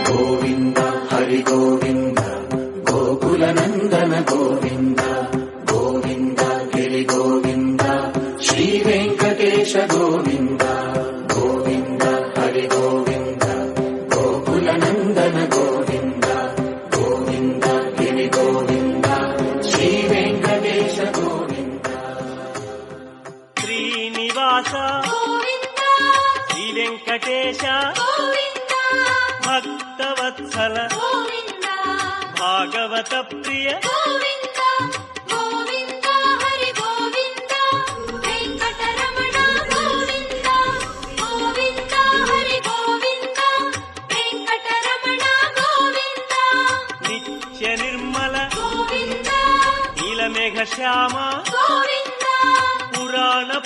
Govinda Hari Govinda Gokula Nandana Govinda Govinda Giri Govinda Shri Venkatesha Govinda Govinda Hari Govinda Gokula Nandana Govinda Govinda Giri Govinda Shri Venkatesha Govinda. Srinivasa Shri Venkatesha Bhaktavatsala Bhagavata Priya Nithya Nirmala నీలమేఘ Shyama